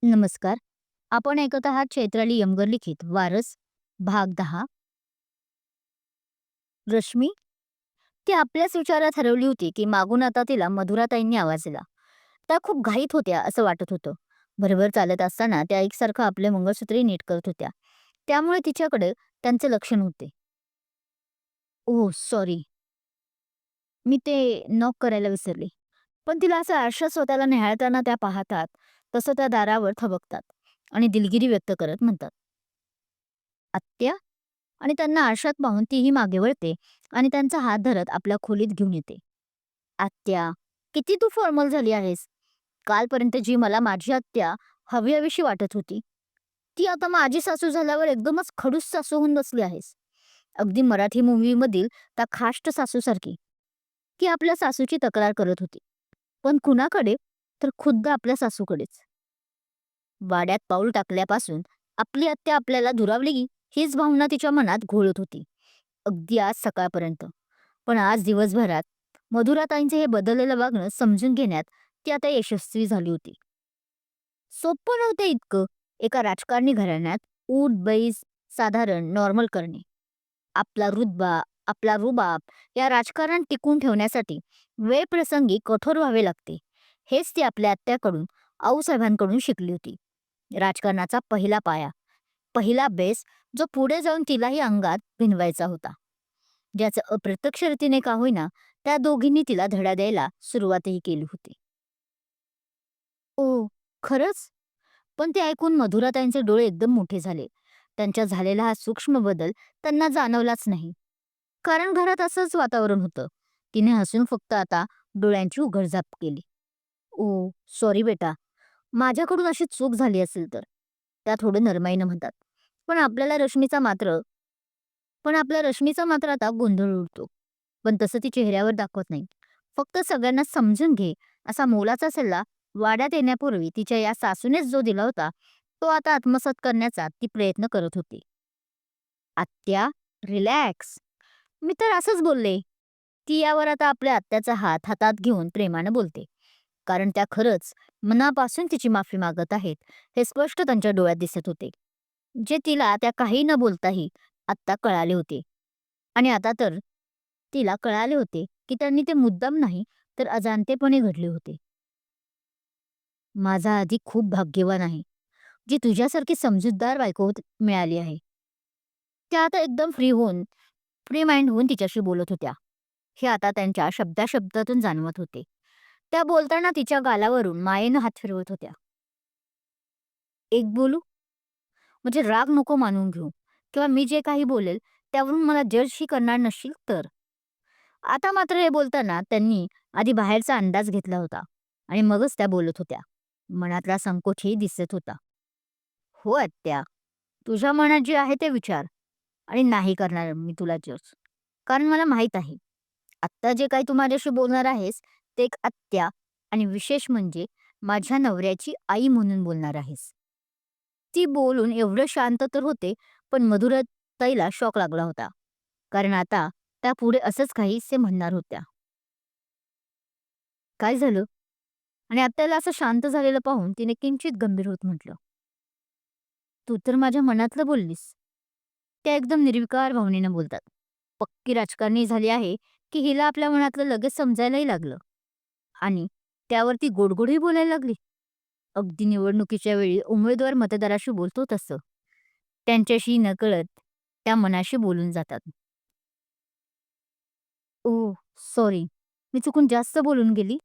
नमस्कार. आपण ऐकत आहात चैत्राली यमगर लिखित वारस भाग 10. रश्मी ती आपल्याच विचारात हरवली होती की मागून आता तिला मधुराताईंनी आवाज दिला. त्या खूप घाईत होत्या असं वाटत होतं. भरभर चालत असताना त्या एकसारखं आपले मंगळसूत्रही नीट करत होत्या. त्यामुळे तिच्याकडे त्यांचे लक्ष नव्हते. ओह सॉरी, मी ते नॉक करायला विसरले. पण तिला असं आरशात स्वतःला निहाळताना त्या पाहतात, तसं त्या दारावर थबकतात आणि दिलगिरी व्यक्त करत म्हणतात, आत्या. आणि त्यांना आरशात पाहून तीही मागे वळते आणि त्यांचा हात धरत आपल्या खोलीत घेऊन येते. आत्या, किती तू फॉर्मल झाली आहेस. कालपर्यंत जी मला माझी आत्या हवी हवीशी वाटत होती, ती आता माझी सासू झाल्यावर एकदमच खडूस सासू होऊन बसली आहेस. अगदी मराठी मूव्ही मधील त्या खाष्ट सासूसारखी, की आपल्या सासूची तक्रार करत होती. पण कुणाकडे? तर खुद्द आपल्या सासूकडेच. वाड्यात पाऊल टाकल्यापासून आपली आत्या आपल्याला दुरावली हीच भावना तिच्या मनात घोळत होती. अगदी आज सकाळपर्यंत. पण आज दिवसभरात मधुराताईंचे हे बदललेलं वागणं समजून घेण्यात ती आता यशस्वी झाली होती. सोपं नव्हतं इतकं एका राजकारणी घराण्यात उठ-बैस साधारण नॉर्मल करणे. आपला रुतबा, आपला रुबाब या राजकारण टिकून ठेवण्यासाठी वेळप्रसंगी कठोर व्हावे लागते. हेच ती आपल्या आत्याकडून, आऊसाहेबांकडून शिकली होती. राजकारणाचा पहिला पाया, पहिला बेस जो पुढे जाऊन तिलाही अंगात भिनवायचा होता. ज्याचं अप्रत्यक्ष रीतीने का होईना त्या दोघींनी तिला धडा द्यायला सुरुवातही केली होती. ओ, खरंच? पण ते ऐकून मधुराताईंचे डोळे एकदम मोठे झाले. त्यांच्या झालेला हा सूक्ष्म बदल त्यांना जाणवलाच नाही. कारण घरात असंच वातावरण होतं. तिने हसून फक्त आता डोळ्यांची उघडझाप केली. ओ, सॉरी बेटा. माझ्याकडून अशी चूक झाली असेल तर. त्या थोडं नरमाईनं म्हणतात. पण आपल्याला रश्मीचा मात्र पण आपल्या रश्मीचा मात्र आता गोंधळ उडतो. पण तसं ती चेहऱ्यावर दाखवत नाही. फक्त सगळ्यांना समजून घे असा मोलाचा सल्ला वाड्यात येण्यापूर्वी तिच्या या सासूनेच जो दिला होता, तो आता आत्मसात करण्याचा ती प्रयत्न करत होती. आत्या, रिलॅक्स. मी तर असंच बोलले. ती यावर आता आपल्या आत्याचा हात हातात घेऊन प्रेमानं बोलते. कारण त्या खरंच मनापासून तिची माफी मागत आहेत हे स्पष्ट त्यांच्या डोळ्यात दिसत होते. जे तिला त्या काही न बोलताही आत्ता कळाले होते. आणि आता तर तिला कळाले होते की त्यांनी ते मुद्दाम नाही तर अजाणतेपणे घडले होते. माझा आधी खूप भाग्यवान आहे, जी तुझ्यासारखी समजूतदार बायको मिळाली आहे. त्या आता एकदम फ्री माइंड होऊन तिच्याशी बोलत होत्या. हे आता त्यांच्या शब्दाशब्दातून जाणवत होते. त्या बोलताना तिच्या गालावरून मायेनं हात फिरवत होत्या. एक बोलू? म्हणजे राग नको मानून घेऊ किंवा मी जे काही बोलेल त्यावरून मला जजही करणार नसशील तर. आता मात्र हे बोलताना त्यांनी आधी बाहेरचा अंदाज घेतला होता आणि मगच त्या बोलत होत्या. मनातला संकोचही दिसत होता. हो आत्या, तुझ्या मनात जे आहे ते विचार आणि नाही करणार मी तुला जज. कारण मला माहीत आहे, आत्ता जे काही तू माझ्याशी बोलणार आहेस ते एक आत्या आणि विशेष म्हणजे माझ्या नवऱ्याची आई म्हणून बोलणार आहेस. ती बोलून एवढं शांत तर होते, पण मधुराताईला शॉक लागला होता. कारण आता त्या पुढे असंच काहीसे म्हणणार होत्या. काय झालं? आणि आत्याला असं शांत झालेलं पाहून तिने किंचित गंभीर होत म्हटलं, तू तर माझ्या मनातलं बोललीस. त्या एकदम निर्विकार भावनेनं बोलतात. पक्की राजकारणी झाली आहे, की हिला आपल्या मनातलं लगेच समजायलाही लागलं. आणि त्यावरती गोडगोडही बोलायला लागली. अगदी निवडणुकीच्या वेळी उमेदवार मतदाराशी बोलतो तसं. त्यांच्याशी नकळत त्या मनाशी बोलून जातात. ओह! सॉरी. मी चुकून जास्त बोलून गेली.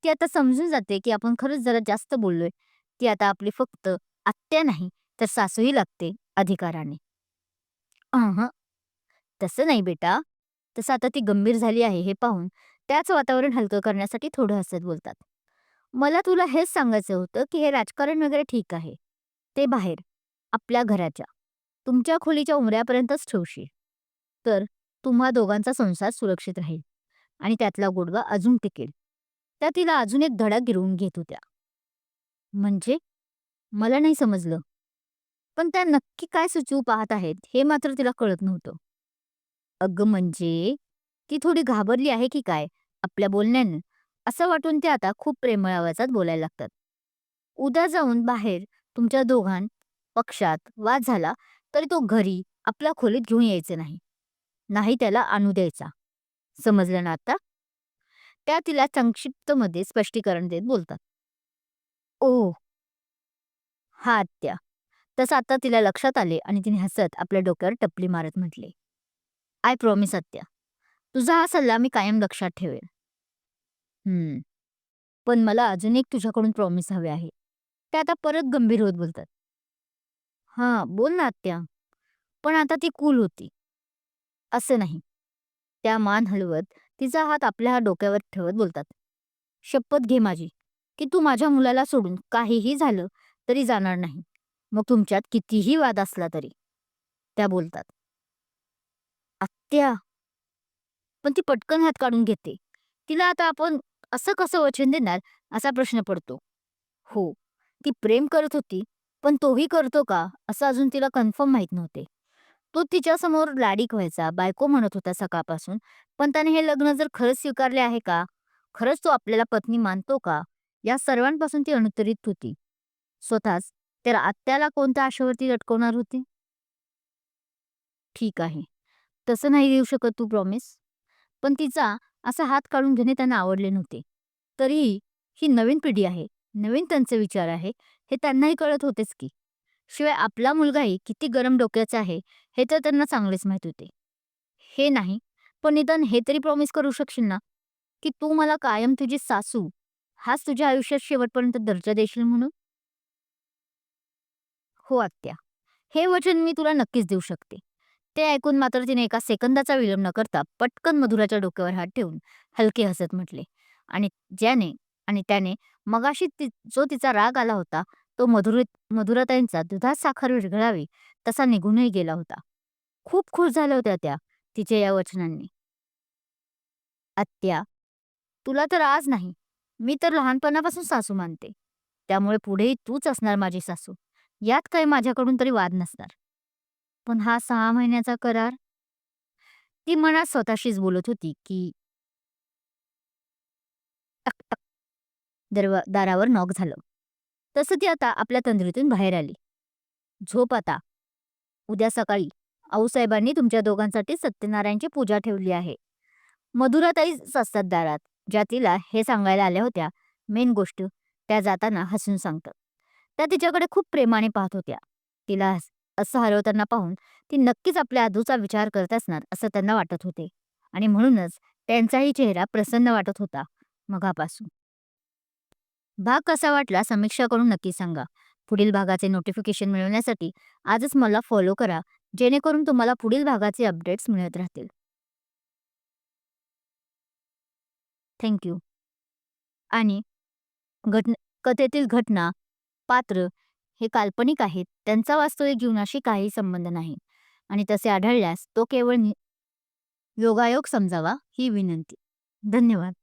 ती आता समजून जाते, की आपण खरंच जरा जास्त बोललोय. ती आता आपली फक्त आत्या नाही, तर सासूही लागते अधिकाराने. अहं, तसं नाही बेटा. तसं आता ती गंभीर झाली आहे हे पाहून त्याच वातावरण हलकं करण्यासाठी थोडं हसत बोलतात. मला तुला हेच सांगायचं होतं, की हे राजकारण वगैरे ठीक आहे. ते बाहेर, आपल्या घराच्या, तुमच्या खोलीच्या उमऱ्यापर्यंतच ठेवशील. तर तुम्हा दोघांचा संसार सुरक्षित राहील आणि त्यातला गोडवा अजून टिकेल. त्या तिला अजून एक धडा गिरवून घेत होत्या. म्हणजे? मला नाही समजलं. पण त्या नक्की काय सुचवू पाहत आहेत हे मात्र तिला कळत नव्हतं. अगं म्हणजे, ती थोडी घाबरली आहे की काय आपल्या बोलण्यानं? असं वाटून ते आता खूप प्रेमळ आवाजात बोलायला लागतात. उद्या जाऊन बाहेर तुमच्या दोघां पक्षात वाद झाला तरी तो घरी आपल्या खोलीत घेऊन यायचे नाही. नाही त्याला आणू द्यायचा. समजलं ना आता? त्या तिला संक्षिप्तमध्ये स्पष्टीकरण देत बोलतात. ओह! हां आत्या. तसं आता तिला लक्षात आले आणि तिने हसत आपल्या डोक्यावर टपली मारत म्हटले, "आय प्रॉमिस आत्या. तुझा हा सल्ला मी कायम लक्षात ठेवेन." "हं, पण मला अजून एक तुझ्याकडून प्रॉमिस हवे आहे." ते आता परत गंभीर होत बोलतात. "हां, बोल ना आत्या." पण आता ती कूल होती. "असं नाही." त्या मान हलवत तिचा हात आपल्या डोक्यावर ठेवत बोलतात. "शपथ घे माझी, की तू माझ्या मुलाला सोडून काहीही झालं तरी जाणार नाही. मग तुमच्यात कितीही वाद असला तरी." त्या बोलतात. "आत्या." पण ती पटकन हात काढून घेते. तिला आता आपण असं कसं वचन देणार असा प्रश्न पडतो. हो, ती प्रेम करत होती, पण तोही करतो का असं अजून तिला कन्फर्म माहीत नव्हते. तो तिच्यासमोर लाडिक व्हायचा, बायको म्हणत होता सकाळपासून, पण त्याने हे लग्न जर खरंच स्वीकारले आहे का? खरंच तो आपल्याला पत्नी मानतो का? या सर्वांपासून ती अनुत्तरित होती. स्वतःच तर आत्याला कोणत्या आशेवरती लटकवणार होती? ठीक आहे, तसं नाही देऊ शकत तू प्रॉमिस. पण तिचा असा हात काढून घेणे त्यांना आवडले नव्हते. तरीही ही नवीन पिढी आहे, नवीन त्यांचे विचार आहे, हे त्यांनाही कळत होतेच की. शिवाय आपला मुलगाही किती गरम डोक्याचा आहे, हे तर त्यांना चांगलेच माहीत होते. हे नाही, पण निदान हे तरी प्रॉमिस करू शकशील ना, की तू मला कायम तुझी सासू, हाच तुझ्या आयुष्यात शेवटपर्यंत दर्जा देशील म्हणून? हो आत्या, हे वचन मी तुला नक्कीच देऊ शकते. ते ऐकून मात्र तिने एका सेकंदाचा विलंब न करता पटकन मधुराच्या डोक्यावर हात ठेवून हलके हसत म्हटले आणि ज्याने आणि त्याने मगाशी जो तिचा राग आला होता तो मधुराताईंचा दुधात साखर विरघळावी तसा निघूनही गेला होता. खूप खुश झाल्या होत्या त्या तिच्या या वचनांनी. "आत्या, तुला तर आज नाही, मी तर लहानपणापासून सासू मानते. त्यामुळे पुढेही तूच असणार माझी सासू. यात काही माझ्याकडून तरी वाद नसणार. पण हा 6 महिन्याचा करार?" ती मनात स्वतःशीच बोलत होती की टक टक दारावर नॉक झालं. तसं ती आता आपल्या तंद्रीतून बाहेर आली. "झोप आता. उद्या सकाळी आऊसाहेबांनी तुमच्या दोघांसाठी सत्यनारायणची पूजा ठेवली आहे." मधुराताईच असतात दारात, ज्या तिला हे सांगायला आल्या होत्या. मेन गोष्ट त्या जाताना हसून सांगतात. त्या तिच्याकडे खूप प्रेमाने पाहत होत्या. तिला असं हरवताना पाहून ती नक्कीच आपल्या आधूचा विचार करत असणार असं त्यांना वाटत होते आणि म्हणूनच त्यांचाही चेहरा प्रसन्न वाटत होता मघापासून. भाग कसा वाटला समीक्षा करून नक्की सांगा. पुढील भागाचे नोटिफिकेशन मिळवण्यासाठी आजच मला फॉलो करा, जेणेकरून तुम्हाला पुढील भागाचे अपडेट्स मिळत राहतील. Thank you. आणि कथेतील घटना, पात्र हे काल्पनिक आहेत. त्यांचा वास्तविक जीवनाशी काही संबंध नाही आणि तसे आढळल्यास तो केवळ योगायोग समजावा ही विनंती. धन्यवाद.